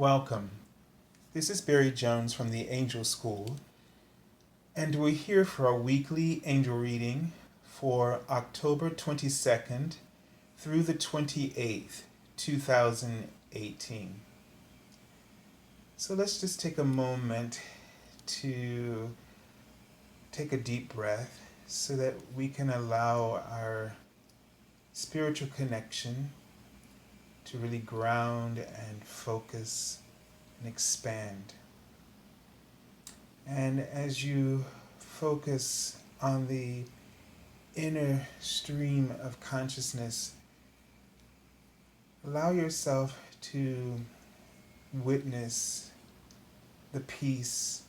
Welcome. This is Barry Jones from the Angel School, and we're here for our weekly angel reading for October 22nd through the 28th, 2018. So let's just take a moment to take a deep breath so that we can allow our spiritual connection to really ground and focus and expand. And as you focus on the inner stream of consciousness, allow yourself to witness the peace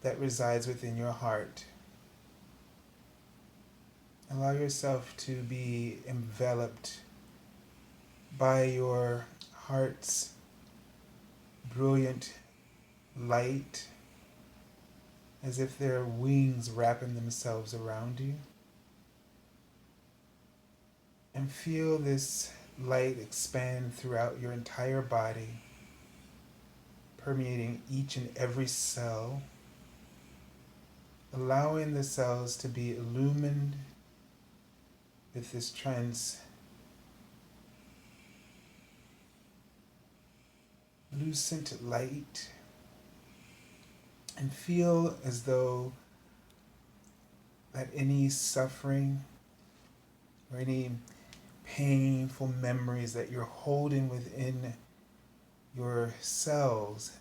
that resides within your heart. Allow yourself to be enveloped by your heart's brilliant light, as if there are wings wrapping themselves around you. And feel this light expand throughout your entire body, permeating each and every cell, allowing the cells to be illumined with this translucent light, and feel as though that any suffering or any painful memories that you're holding within your cells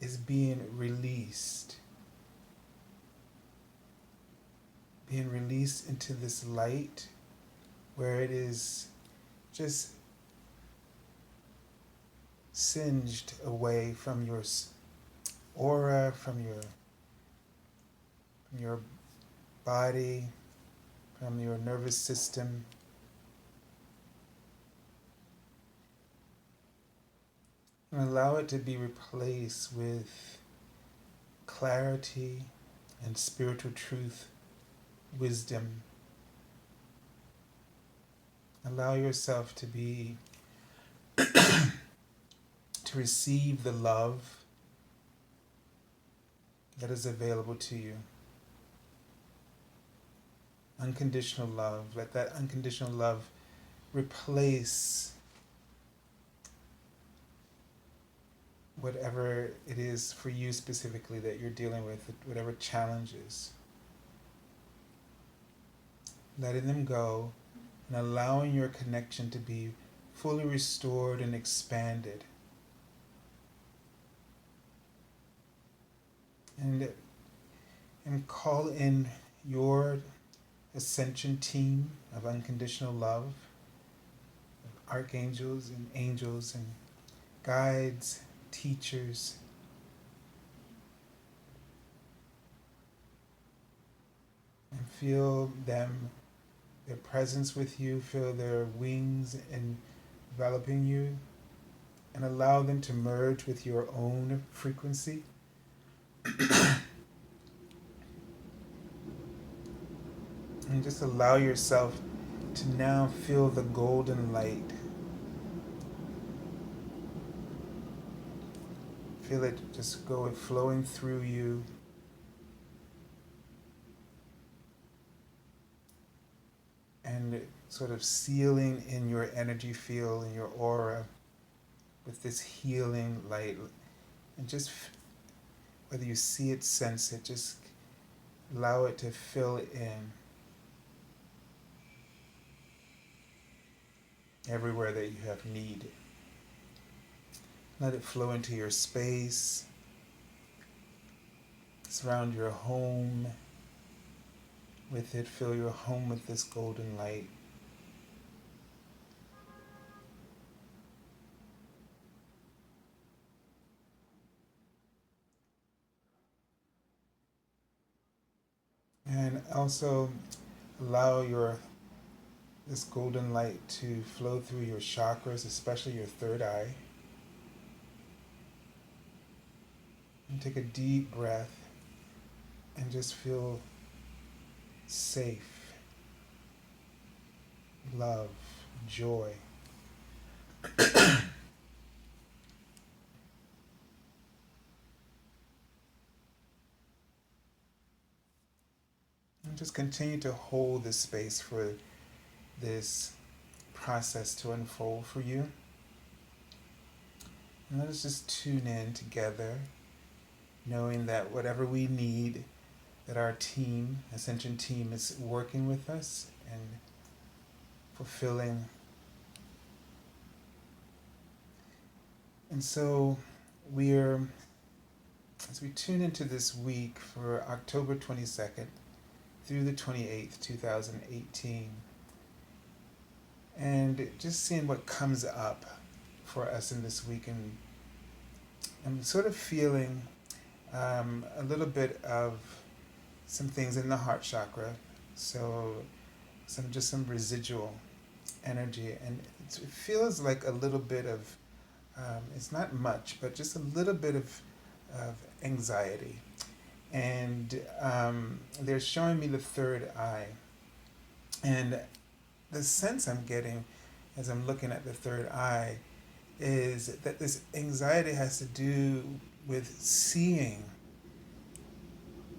is being released. Being released into this light where it is just singed away from your aura, from your body, from your nervous system. And allow it to be replaced with clarity and spiritual truth, wisdom. Allow yourself to be to receive the love that is available to you. Unconditional love. Let that unconditional love replace whatever it is for you specifically that you're dealing with, whatever challenges. Letting them go and allowing your connection to be fully restored and expanded. And call in your ascension team of unconditional love, of archangels and angels and guides, teachers. And feel them, their presence with you, feel their wings enveloping you, and allow them to merge with your own frequency. And just allow yourself to now feel the golden light. Feel it just flowing through you. And sort of sealing in your energy field, in your aura, with this healing light. And just, whether you see it, sense it, just allow it to fill in everywhere that you have need. Let it flow into your space, surround your home with it, fill your home with this golden light. And also allow this golden light to flow through your chakras, especially your third eye. And take a deep breath and just feel safe, love, joy. just continue to hold the space for this process to unfold for you. And let us just tune in together, knowing that whatever we need, that our team, Ascension team, is working with us and fulfilling. And so as we tune into this week for October 22nd through the 28th, 2018, and just seeing what comes up for us in this week, and I'm sort of feeling a little bit of some things in the heart chakra, so some residual energy, and it feels like a little bit of it's not much, but just a little bit of anxiety, and they're showing me the third eye, and the sense I'm getting as I'm looking at the third eye is that this anxiety has to do with seeing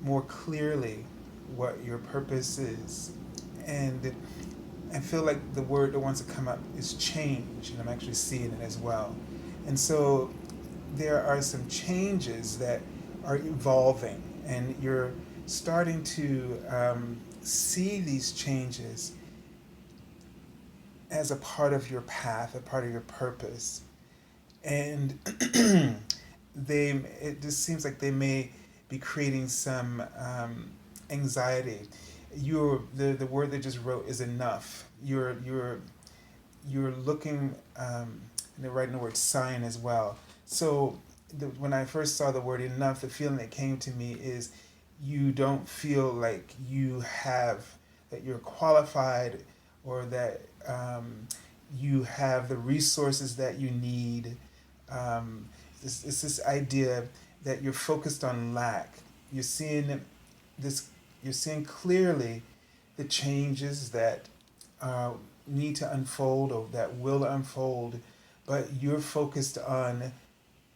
more clearly what your purpose is. And I feel like the word that wants to come up is change, and I'm actually seeing it as well. And so there are some changes that are evolving, and you're starting to see these changes as a part of your path, a part of your purpose. And it just seems like they may be creating some anxiety. The word they just wrote is enough. You're looking, and they're writing the word sign as well. So when I first saw the word enough, the feeling that came to me is you don't feel like that you're qualified, or that you have the resources that you need. It's this idea that you're focused on lack. You're seeing clearly the changes that need to unfold, or that will unfold, but you're focused on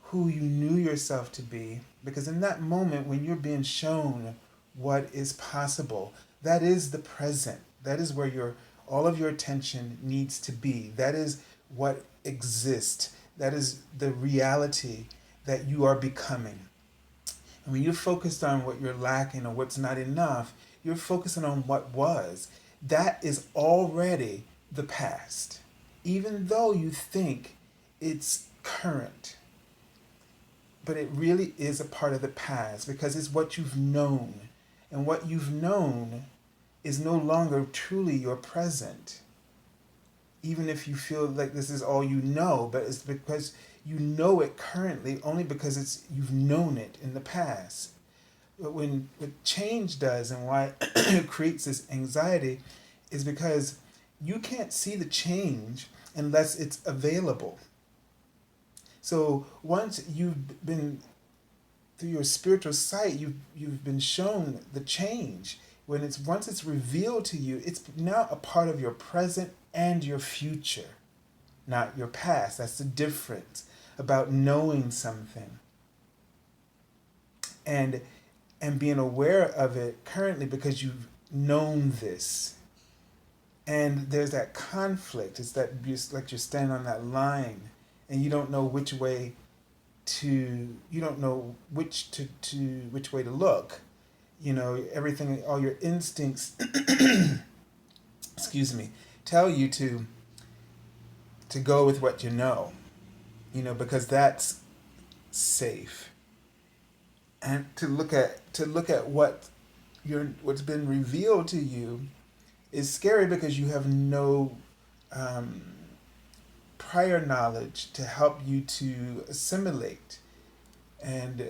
who you knew yourself to be, because in that moment when you're being shown what is possible, that is the present. That is where all of your attention needs to be. That is what exists. That is the reality that you are becoming. And when you're focused on what you're lacking or what's not enough, you're focusing on what was. That is already the past, even though you think it's current. But it really is a part of the past, because it's what you've known. And what you've known is no longer truly your present. Even if you feel like this is all you know, but it's because you know it currently only because you've known it in the past. But what change does, and why it creates this anxiety, is because you can't see the change unless it's available. So once you've been, through your spiritual sight, you've been shown the change. Once it's revealed to you, it's now a part of your present and your future, not your past. That's the difference about knowing something and being aware of it currently, because you've known this. And there's that conflict. It's like you're standing on that line, and you don't know which way to look. Everything, all your instincts excuse me, tell you to go with what you know, because that's safe. And to look at what's been revealed to you is scary, because you have no prior knowledge to help you to assimilate and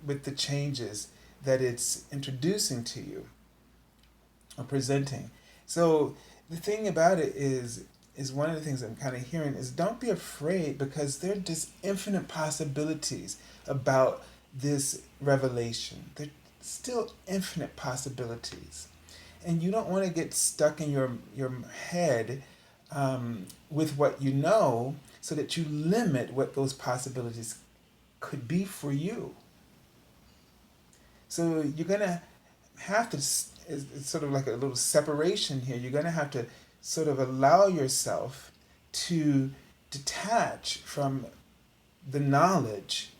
with the changes that it's introducing to you or presenting. So the thing about it is one of the things I'm kind of hearing is, don't be afraid, because there are just infinite possibilities about this revelation. There's still infinite possibilities. And you don't want to get stuck in your head with what you know, so that you limit what those possibilities could be for you. So you're going to have to it's sort of like a little separation here. You're going to have to sort of allow yourself to detach from the knowledge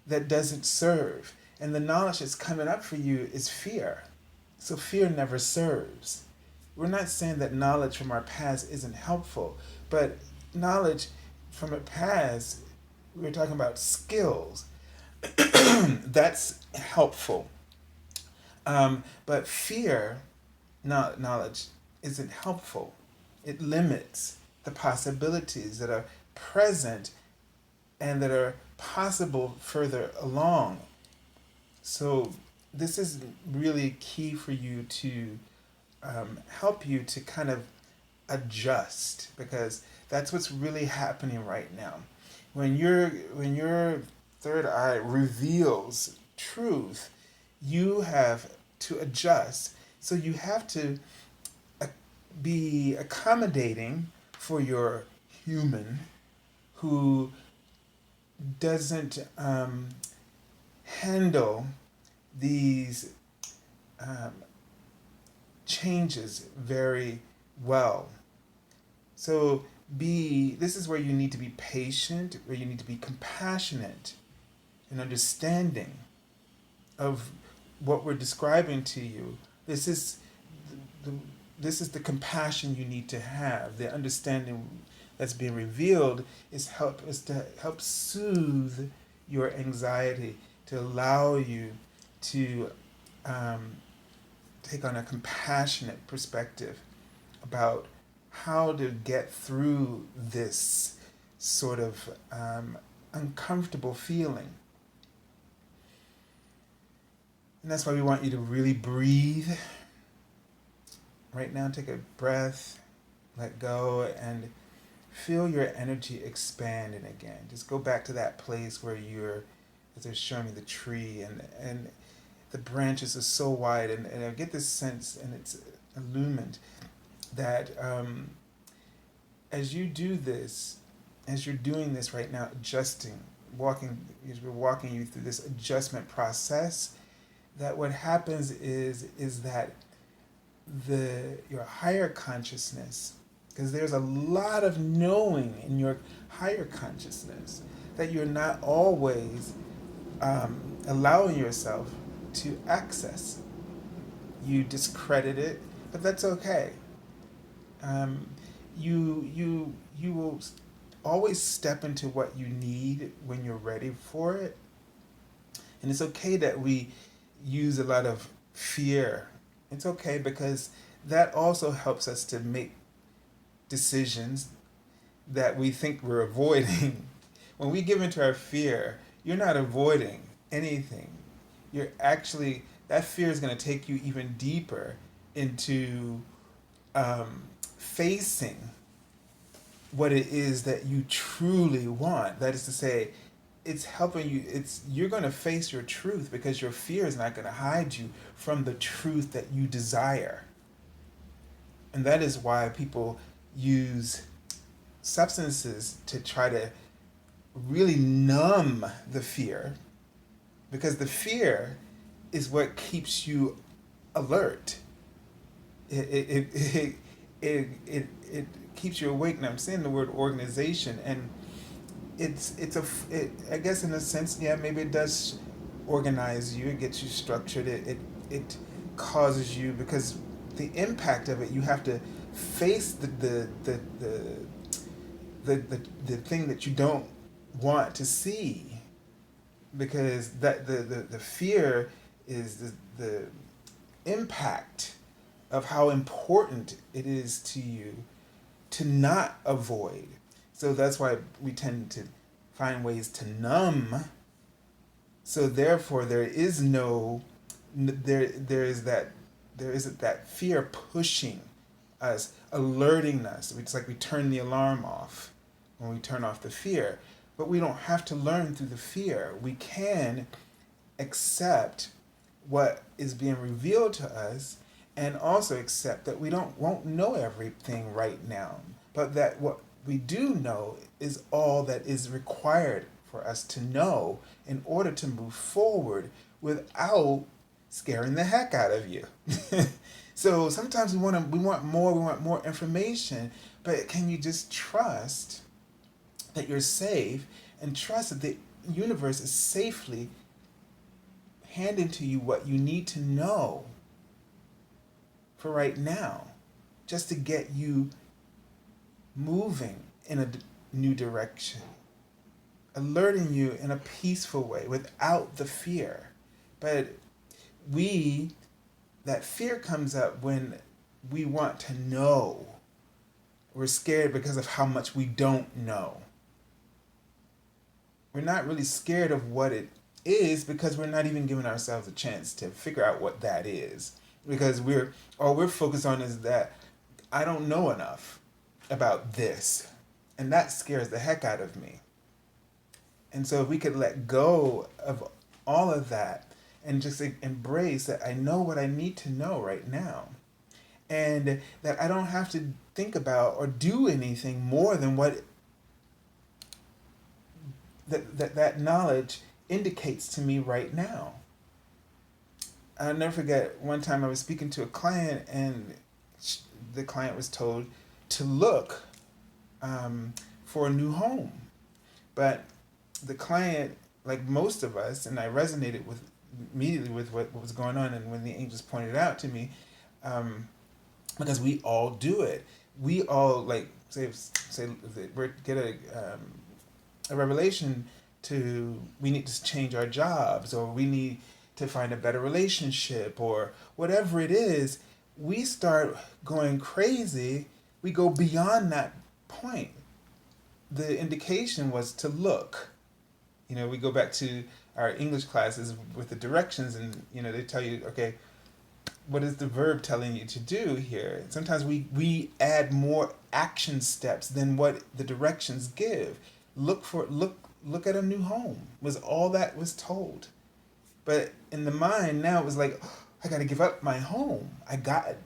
that doesn't serve. And the knowledge that's coming up for you is fear. So fear never serves. We're not saying that knowledge from our past isn't helpful, but knowledge from a past, we're talking about skills. That's helpful. But fear, not knowledge, isn't helpful. It limits the possibilities that are present and that are possible further along. So this is really key for you to help you to kind of adjust, because that's what's really happening right now. When your third eye reveals truth, you have to adjust. So you have to be accommodating for your human who doesn't handle these changes very well. So this is where you need to be patient, where you need to be compassionate and understanding of what we're describing to you. This is the compassion you need to have. The understanding that's being revealed is to help soothe your anxiety, to allow you to take on a compassionate perspective about how to get through this sort of uncomfortable feeling. And that's why we want you to really breathe. Right now, take a breath, let go, and feel your energy expanding again. Just go back to that place where as they're showing me the tree, and the branches are so wide, and I get this sense, and it's illumined, that as you're doing this right now, adjusting, as we're walking you through this adjustment process, that what happens is that your higher consciousness, because there's a lot of knowing in your higher consciousness that you're not always allowing yourself to access. You discredit it, but that's okay. You will always step into what you need when you're ready for it, and it's okay that we use a lot of fear. It's okay, because that also helps us to make decisions that we think we're avoiding. When we give into our fear, you're not avoiding anything. You're actually, that fear is going to take you even deeper into facing what it is that you truly want. That is to say, it's helping you. You're going to face your truth, because your fear is not going to hide you from the truth that you desire. And that is why people use substances to try to really numb the fear, because the fear is what keeps you alert. It keeps you awake. And I'm saying the word organization, and I guess in a sense, yeah, maybe it does organize you. It gets you structured. It causes you, because the impact of it, you have to face the thing that you don't want to see, because that the fear is the impact of how important it is to you to not avoid. So that's why we tend to find ways to numb. So therefore, there isn't that fear pushing us, alerting us. It's like we turn the alarm off when we turn off the fear. But we don't have to learn through the fear. We can accept what is being revealed to us, and also accept that we won't know everything right now, but that what we do know is all that is required for us to know in order to move forward without scaring the heck out of you. So sometimes we want more information, but can you just trust that you're safe and trust that the universe is safely handing to you what you need to know for right now, just to get you moving in a new direction, alerting you in a peaceful way without the fear. But that fear comes up when we want to know. We're scared because of how much we don't know. We're not really scared of what it is because we're not even giving ourselves a chance to figure out what that is. Because all we're focused on is that I don't know enough about this. And that scares the heck out of me. And so if we could let go of all of that and just embrace that I know what I need to know right now. And that I don't have to think about or do anything more than what that knowledge indicates to me right now. I'll never forget one time I was speaking to a client and the client was told to look for a new home. But the client, like most of us, and I resonated immediately with what was going on, and when the angels pointed it out to me, because we all do it. We all, like, say we get a revelation we need to change our jobs, or we need to find a better relationship, or whatever it is. We start going crazy. We go beyond that point. The indication was to look. We go back to our English classes with the directions, and they tell you, okay, what is the verb telling you to do here? Sometimes we add more action steps than what the directions give. Look at a new home was all that was told. But in the mind now it was like, oh, I got to give up my home. It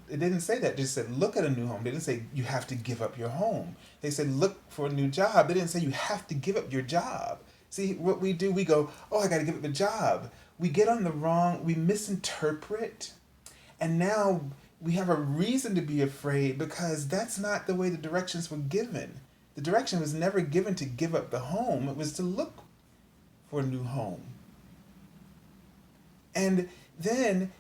didn't say that. It just said look at a new home. They didn't say you have to give up your home. They said look for a new job. They didn't say you have to give up your job. See, what we do, we go, oh, I got to give up a job. We get on we misinterpret. And now we have a reason to be afraid because that's not the way the directions were given. The direction was never given to give up the home. It was to look for a new home. And then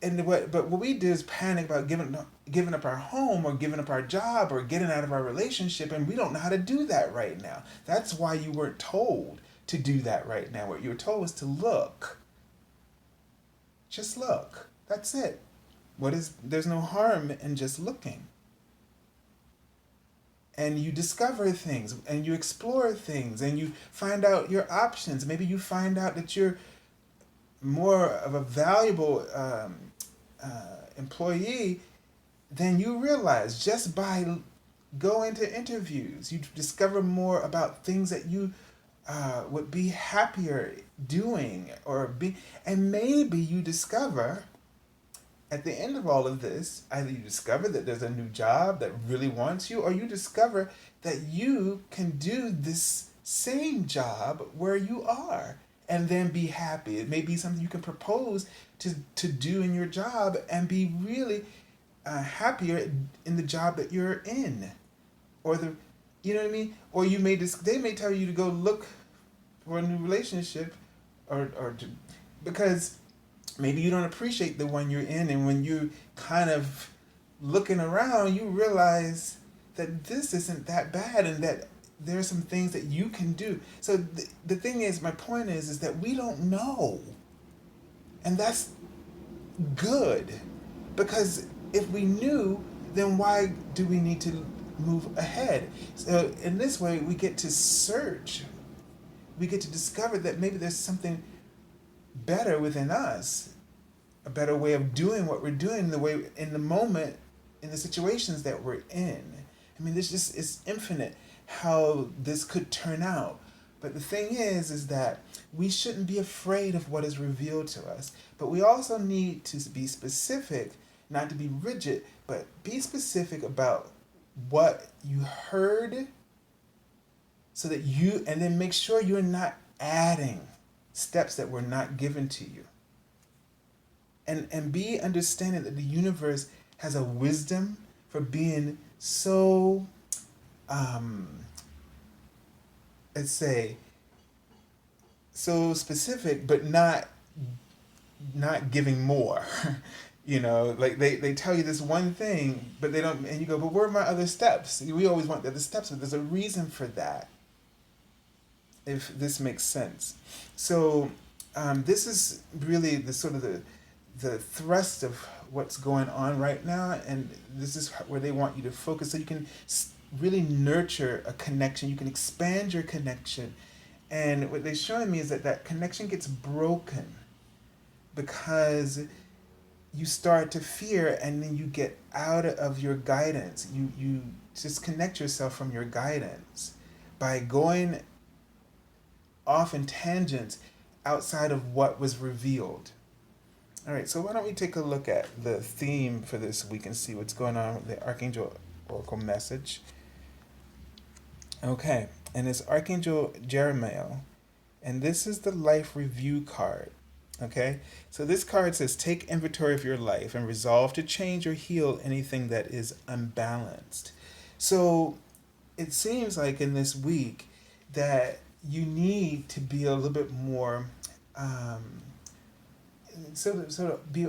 what we do is panic about giving up our home or giving up our job or getting out of our relationship, and we don't know how to do that right now. That's why you weren't told to do that right now. What you were told was to look. Just look. That's it. There's no harm in just looking. And you discover things, and you explore things, and you find out your options. Maybe you find out that you're more of a valuable employee than you realize just by going to interviews. You discover more about things that you would be happier doing, and maybe you discover at the end of all of this, either you discover that there's a new job that really wants you, or you discover that you can do this same job where you are and then be happy. It may be something you can propose to do in your job and be really happier in the job that you're in, or you know what I mean? Or they may tell you to go look for a new relationship, because maybe you don't appreciate the one you're in, and when you kind of looking around, you realize that this isn't that bad, and that there are some things that you can do. So the thing is, my point is that we don't know, and that's good, because if we knew, then why do we need to move ahead? So in this way, we get to search. We get to discover that maybe there's something better within us, a better way of doing what we're doing, in the moment, in the situations that we're in. I mean, it's infinite how this could turn out. But the thing is that we shouldn't be afraid of what is revealed to us. But we also need to be specific, not to be rigid, but be specific about what you heard, and then make sure you're not adding steps that were not given to you. and be understanding that the universe has a wisdom for being so, um, let's say, so specific, but not giving more. Like they tell you this one thing, but they don't, and you go, but where are my other steps? We always want the other steps, but there's a reason for that, if this makes sense. So this is really the sort of the thrust of what's going on right now, and this is where they want you to focus so you can really nurture a connection. You can expand your connection, and what they're showing me is that that connection gets broken because you start to fear, and then you get out of your guidance. You disconnect yourself from your guidance by going off in tangents outside of what was revealed. All right, so why don't we take a look at the theme for this week and see what's going on with the Archangel Oracle message. Okay, and it's Archangel Jeremiel, and this is the life review card. Okay, so this card says, take inventory of your life and resolve to change or heal anything that is unbalanced. So it seems like in this week that you need to be a little bit more, sort of be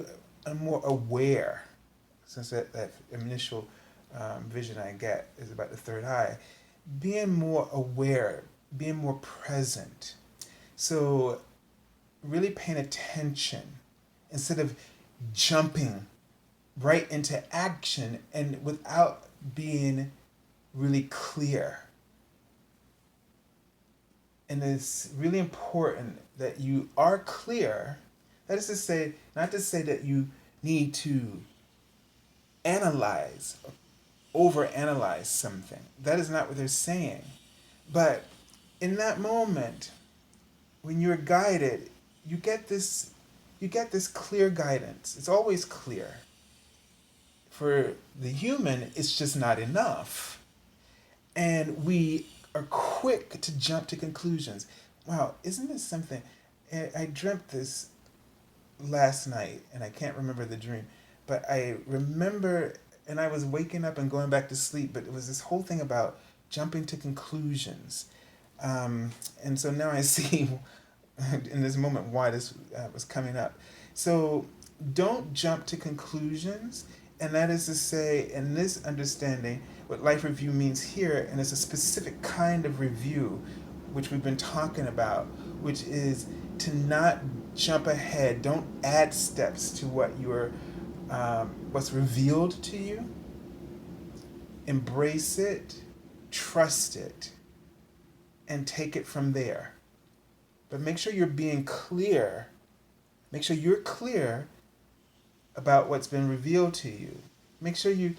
more aware, since that initial vision I get is about the third eye. Being more aware, being more present. So really paying attention instead of jumping right into action and without being really clear. And it's really important that you are clear. That is to say, not to say that you need to analyze, overanalyze something. That is not what they're saying. But in that moment, when you're guided, you get this clear guidance. It's always clear. For the human, it's just not enough. And we are quick to jump to conclusions. Wow, isn't this something? I dreamt this last night, and I can't remember the dream, but I remember, and I was waking up and going back to sleep, but it was this whole thing about jumping to conclusions. And so now I see in this moment why this was coming up. So don't jump to conclusions, and that is to say, in this understanding, what life review means here, and it's a specific kind of review, which we've been talking about, which is to not jump ahead. Don't add steps to what what's revealed to you. Embrace it, trust it, and take it from there. But make sure you're being clear. Make sure you're clear about what's been revealed to you. Make sure you,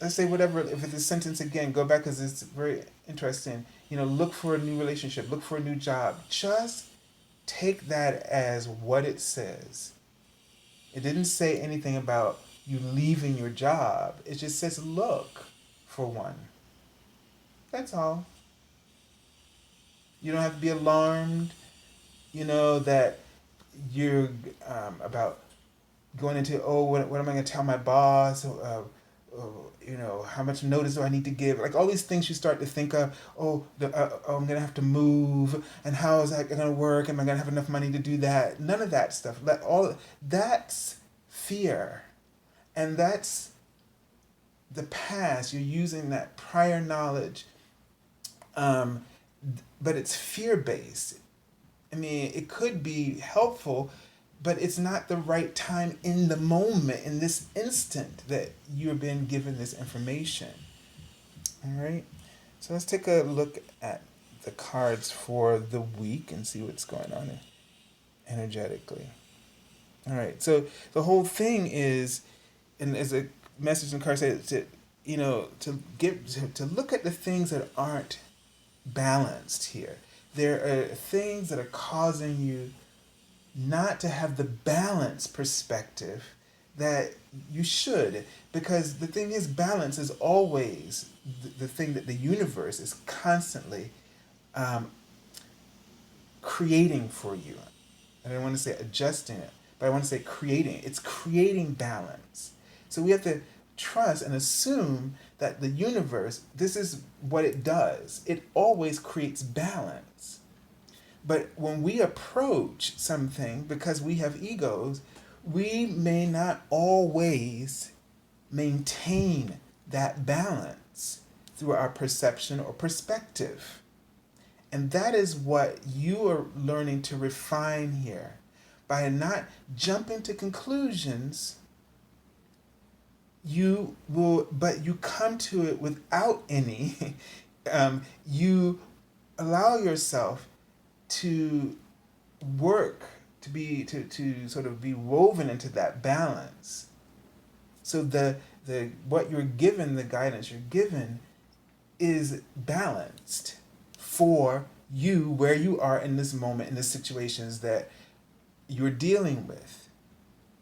let's say whatever, if it's a sentence again, go back because it's very interesting. Look for a new relationship, look for a new job. Just take that as what it says. It didn't say anything about you leaving your job. It just says look for one. That's all. You don't have to be alarmed, that you're about going into, what am I going to tell my boss? How much notice do I need to give? Like all these things you start to think of, I'm going to have to move, and how is that going to work? Am I going to have enough money to do that? None of that stuff. That's fear. And that's the past. You're using that prior knowledge, but it's fear-based. I mean, it could be helpful, but it's not the right time in the moment, in this instant, that you're being given this information. All right? So let's take a look at the cards for the week and see what's going on energetically. All right. So the whole thing is, and as a message in the card says, to look at the things that aren't balanced here. There are things that are causing you not to have the balanced perspective that you should, because the thing is, balance is always the thing that the universe is constantly creating for you. I don't want to say adjusting it, but I want to say creating. It's creating balance. So we have to trust and assume that the universe, this is what it does. It always creates balance. But when we approach something, because we have egos, we may not always maintain that balance through our perception or perspective. And that is what you are learning to refine here. By not jumping to conclusions, but you come to it without any. You allow yourself to work, to sort of be woven into that balance. So the what you're given, the guidance you're given, is balanced for you where you are in this moment, in the situations that you're dealing with.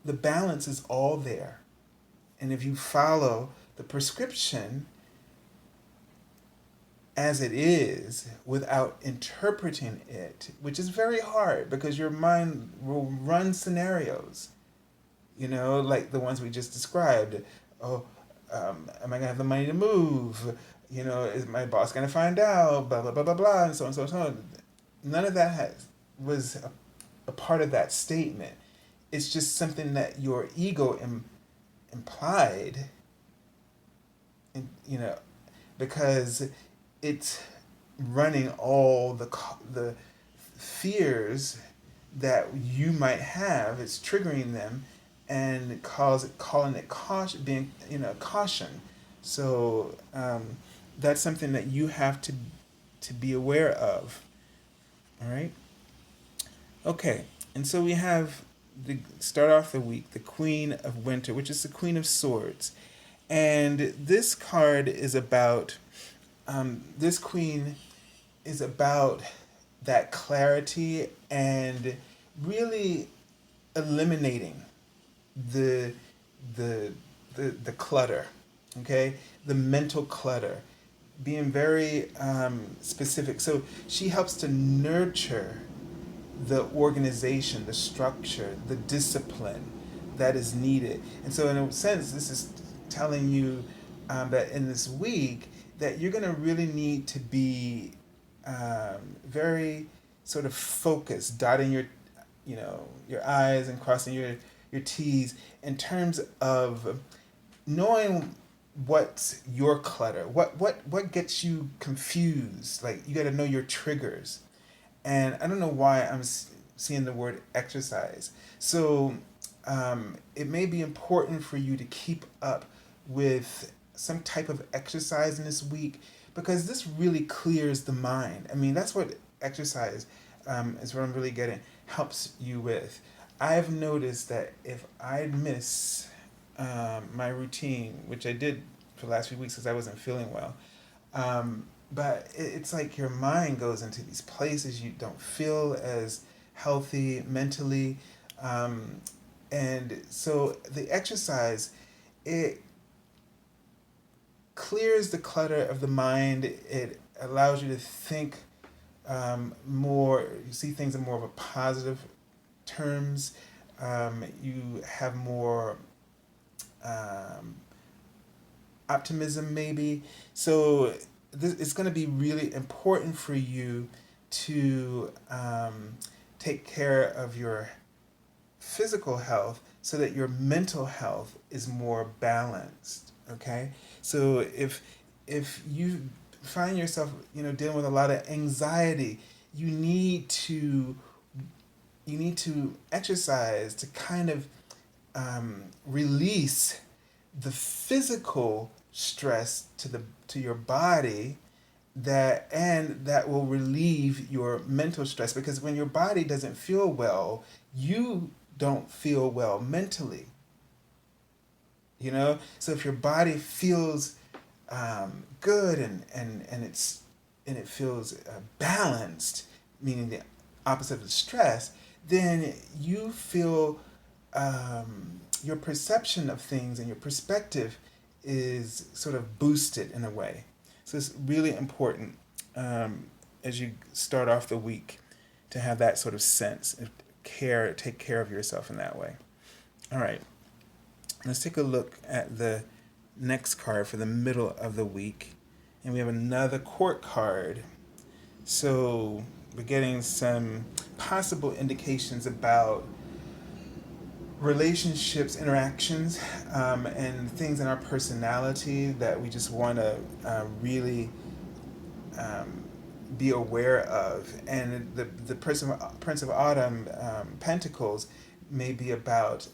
The balance is all there. And if you follow the prescription as it is without interpreting it, which is very hard because your mind will run scenarios, like the ones we just described. Oh, am I going to have the money to move? Is my boss going to find out? Blah, blah, blah, blah, blah, and so on, so on, so on. None of that was a part of that statement. It's just something that your ego implied, because it's running all the fears that you might have. It's triggering them and calling it caution, caution. So that's something that you have to be aware of. All right. Okay, and so we have start off the week, the Queen of Winter, which is the Queen of Swords. And this card is about, this queen is about that clarity and really eliminating the clutter, okay? The mental clutter, being very specific. So she helps to nurture the organization, the structure, the discipline that is needed. And so in a sense, this is telling you that in this week that you're going to really need to be very sort of focused, dotting your I's and crossing your T's in terms of knowing what's your clutter, what gets you confused. Like, you got to know your triggers. And I don't know why I'm seeing the word exercise. So it may be important for you to keep up with some type of exercise in this week, because this really clears the mind. I mean, that's what exercise is what I'm really getting, helps you with. I've noticed that if I miss my routine, which I did for the last few weeks because I wasn't feeling well, but it's like your mind goes into these places you don't feel as healthy mentally. And so the exercise, it clears the clutter of the mind. It allows you to think more, you see things in more of a positive terms. You have more optimism maybe. So it's going to be really important for you to take care of your physical health so that your mental health is more balanced. Okay, so if you find yourself dealing with a lot of anxiety, you need to exercise to kind of release the physical stress to your body, that will relieve your mental stress, because when your body doesn't feel well, you don't feel well mentally. So if your body feels good and it feels balanced, meaning the opposite of the stress, then you feel your perception of things and your perspective is sort of boosted in a way. So it's really important as you start off the week to have that sort of sense. take care of yourself in that way. All right, let's take a look at the next card for the middle of the week. And we have another court card. So we're getting some possible indications about relationships, interactions, and things in our personality that we just want to really be aware of. And the Prince of Autumn Pentacles may be about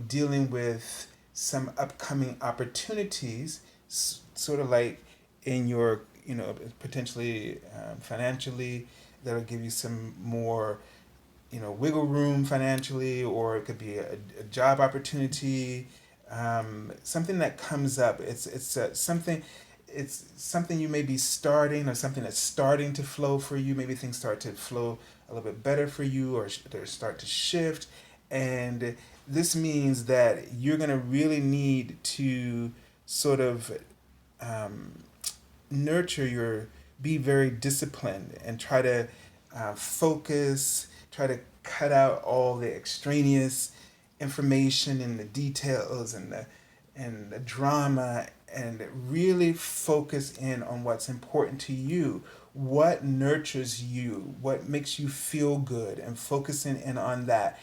dealing with some upcoming opportunities, sort of like in your, potentially financially, that'll give you some more, wiggle room financially, or it could be a job opportunity, something that comes up. It's something you may be starting, or something that's starting to flow for you. Maybe things start to flow a little bit better for you, or they start to shift. And this means that you're going to really need to sort of be very disciplined and try to focus, try to cut out all the extraneous information and the details and the drama, and really focus in on what's important to you, what nurtures you, what makes you feel good, and focusing in on that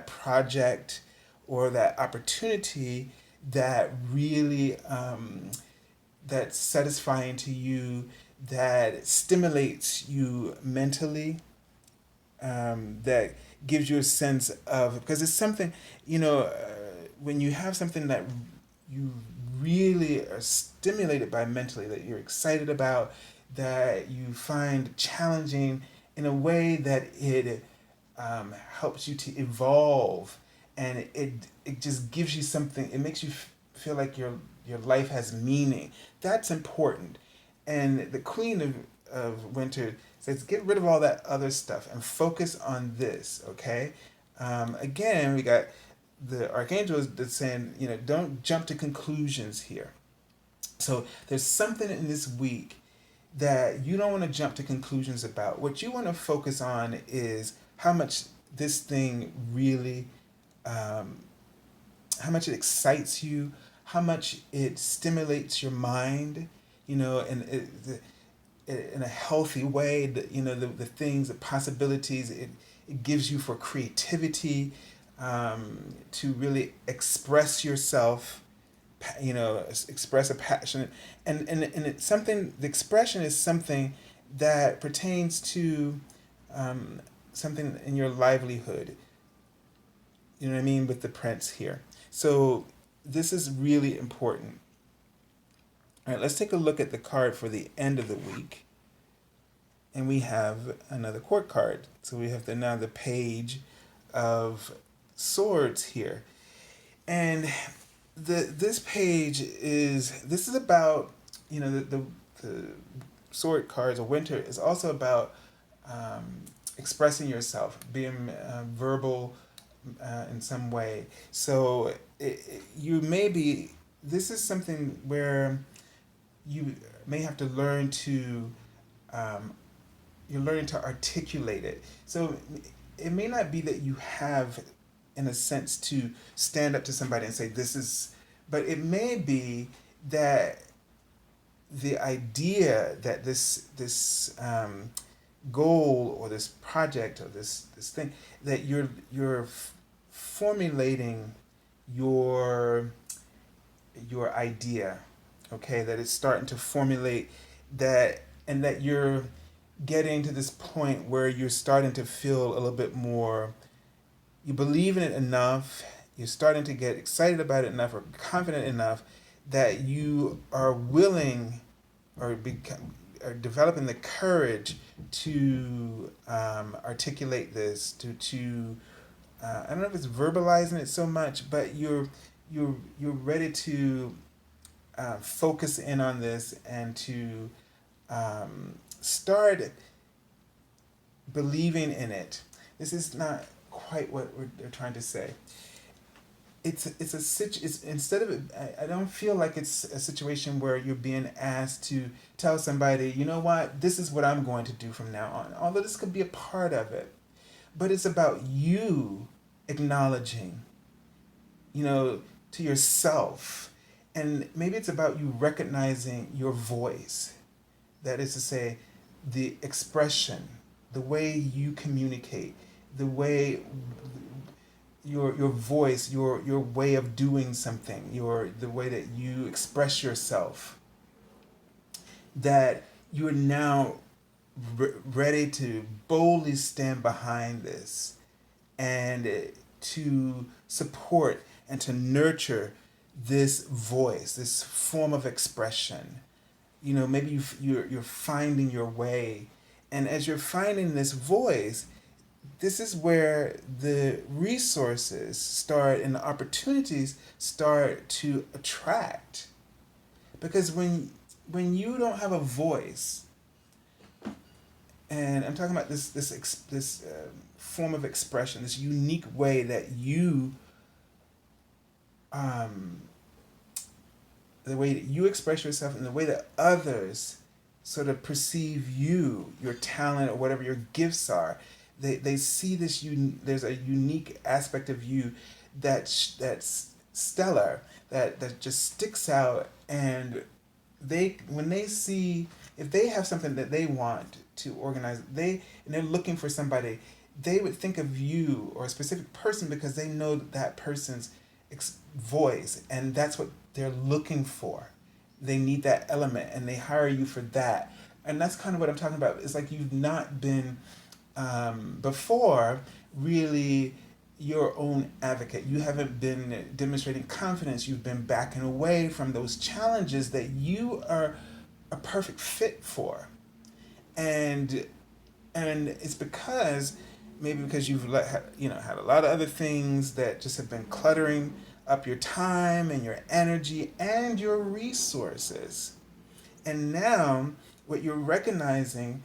project or that opportunity that really that's satisfying to you, that stimulates you mentally, that gives you a sense of, because it's something, when you have something that you really are stimulated by mentally, that you're excited about, that you find challenging in a way that it helps you to evolve, and it just gives you something. It makes you feel like your life has meaning. That's important. And the Queen of Winter says, get rid of all that other stuff and focus on this. Okay. Again, we got the Archangel that's saying, don't jump to conclusions here. So there's something in this week that you don't want to jump to conclusions about. What you want to focus on is how much this thing really, how much it excites you, how much it stimulates your mind, and in a healthy way. The things, the possibilities it gives you for creativity, to really express yourself, express a passion, and it's something. The expression is something that pertains to something in your livelihood. You know what I mean, with the Prince here. So this is really important. All right, let's take a look at the card for the end of the week. And we have another court card. So we have now the Page of Swords here. And this page is about, the sword cards, or Winter, is also about expressing yourself, being verbal in some way. So this is something where you may have to learn to, you're learning to articulate it. So it may not be that you have, in a sense, to stand up to somebody and say, this is, but it may be that the idea that this goal, or this project, or this thing, that you're formulating your idea, okay, that it's starting to formulate that, and that you're getting to this point where you're starting to feel a little bit more, you believe in it enough, you're starting to get excited about it enough, or confident enough, that you are willing, or developing the courage to articulate this, to I don't know if it's verbalizing it so much, but you're ready to focus in on this, and to start believing in it. This is not quite what they're trying to say. it's instead of it, I don't feel like it's a situation where you're being asked to tell somebody, you know what, this is what I'm going to do from now on. Although this could be a part of it, but it's about you acknowledging, you know, to yourself, and maybe it's about you recognizing your voice. That is to say, the expression, the way you communicate, the way your voice, your way of doing something, the way that you express yourself, that you are now ready to boldly stand behind this and to support and to nurture this voice, this form of expression. You know, maybe you're finding your way, and as you're finding this voice, this is where the resources start and the opportunities start to attract. Because when you don't have a voice, and I'm talking about this form of expression, this unique way that you um, the way that you express yourself and the way that others sort of perceive you, your talent or whatever your gifts are, they see this there's a unique aspect of you that's stellar, that just sticks out, and when they see, if they have something that they want to organize, and they're looking for somebody, they would think of you or a specific person because they know that person's voice, and that's what they're looking for. They need that element, and they hire you for that. And that's kind of what I'm talking about. It's like you've not been before really your own advocate. You haven't been demonstrating confidence. You've been backing away from those challenges that you are a perfect fit for. And it's because maybe because you've had a lot of other things that just have been cluttering up your time and your energy and your resources. And now what you're recognizing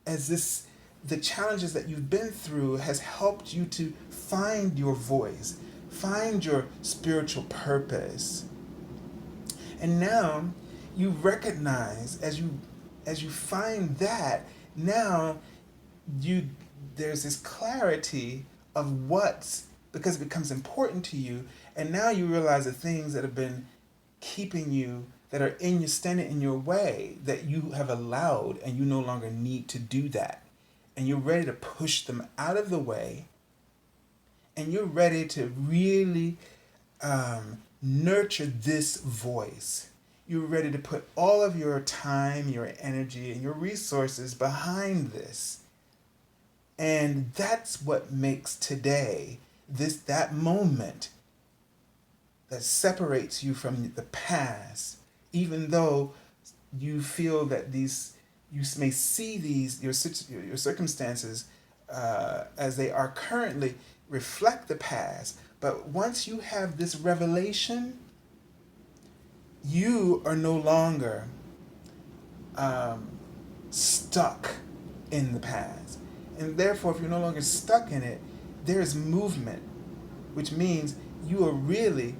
as the challenges that you've been through has helped you to find your voice, find your spiritual purpose. And now you recognize, as you find that, now there's this clarity of what's, because it becomes important to you, and now you realize the things that have been keeping you, that are standing in your way, that you have allowed, and you no longer need to do that. And you're ready to push them out of the way, and you're ready to really nurture this voice. You're ready to put all of your time, your energy, and your resources behind this. And that's what makes today, that moment that separates you from the past, even though you feel that you may see your circumstances as they are currently reflect the past. But once you have this revelation, you are no longer stuck in the past. And therefore, if you're no longer stuck in it, there's movement, which means you are really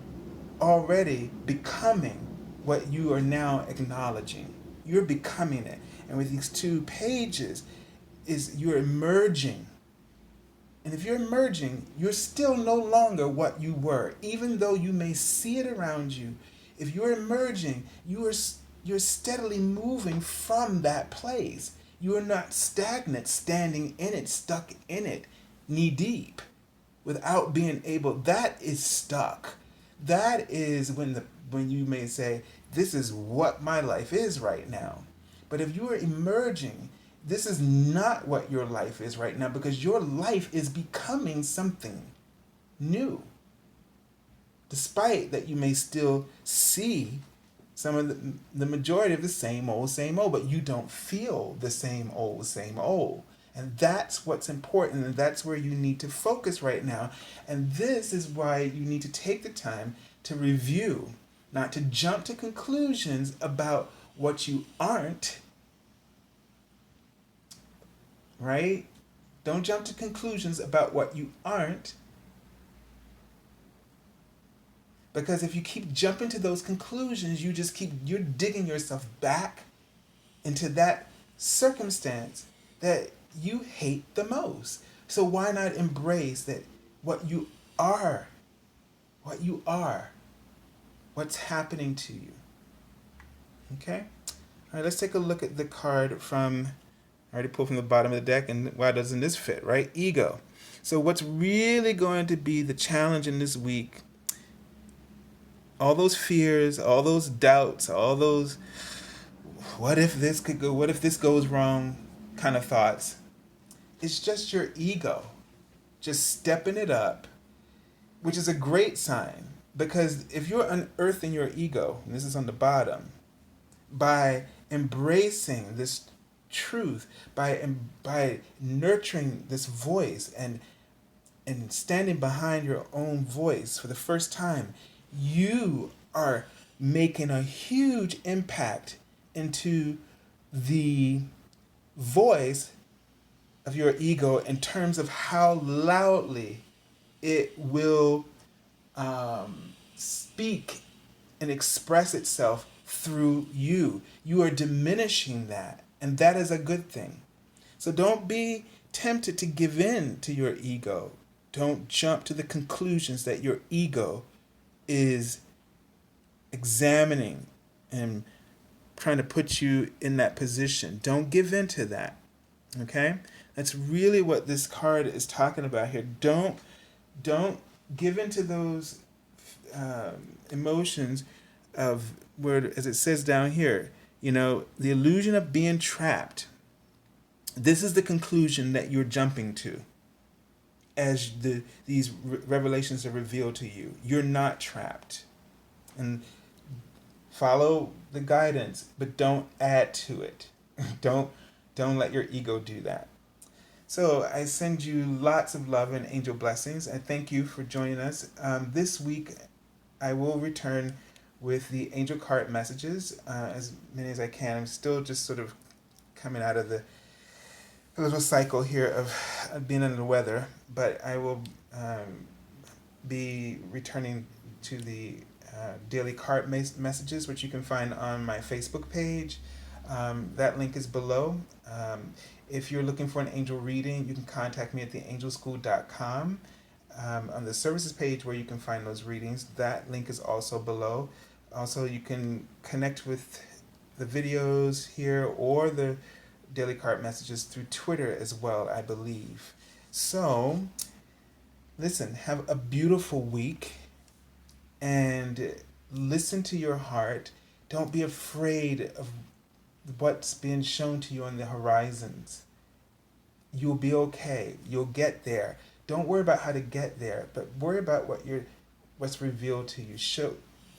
already becoming what you are now acknowledging. You're becoming it. And with these 2 pages, you're emerging. And if you're emerging, you're still no longer what you were, even though you may see it around you. If you're emerging, you're steadily moving from that place. You are not stagnant, standing in it, stuck in it, knee deep, without being able. That is stuck. That is when you may say, this is what my life is right now. But if you are emerging, this is not what your life is right now, because your life is becoming something new. Despite that you may still see some of the majority of the same old, but you don't feel the same old. And that's what's important, and that's where you need to focus right now. And this is why you need to take the time to review, not to jump to conclusions about what you aren't, right? Don't jump to conclusions about what you aren't. Because if you keep jumping to those conclusions, you're digging yourself back into that circumstance that you hate the most. So why not embrace that what you are, what you are, what's happening to you? Okay? All right, let's take a look at the card from, I already pulled from the bottom of the deck, and why doesn't this fit, right? Ego. So what's really going to be the challenge in this week, all those fears, all those doubts, all those what if this could go, what if this goes wrong kind of thoughts, it's just your ego just stepping it up, which is a great sign. Because if you're unearthing your ego, and this is on the bottom, by embracing this truth, by nurturing this voice and standing behind your own voice for the first time, you are making a huge impact into the voice of your ego in terms of how loudly it will speak and express itself through you. You are diminishing that, and that is a good thing. So don't be tempted to give in to your ego. Don't jump to the conclusions that your ego is examining and trying to put you in that position. Don't give in to that. Okay? That's really what this card is talking about here. Don't give in to those emotions of where, as it says down here, the illusion of being trapped. This is the conclusion that you're jumping to as these revelations are revealed to you. You're not trapped. And follow the guidance, but don't add to it. Don't let your ego do that. So I send you lots of love and angel blessings. I thank you for joining us. This week, I will return with the angel card messages, as many as I can. I'm still just sort of coming out of the little cycle here of being under the weather, but I will be returning to the daily card messages, which you can find on my Facebook page. That link is below. If you're looking for an angel reading, you can contact me at theangelschool.com. On the services page where you can find those readings, that link is also below. Also, you can connect with the videos here or the daily card messages through Twitter as well, I believe. So, listen, have a beautiful week and listen to your heart. Don't be afraid of what's being shown to you on the horizons. You'll be okay. You'll get there. Don't worry about how to get there, but worry about what's revealed to you.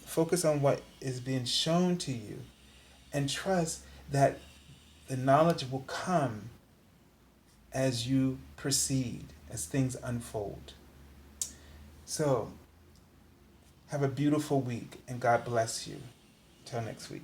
Focus on what is being shown to you, and trust that the knowledge will come as you proceed, as things unfold. So, have a beautiful week, and God bless you. Till next week.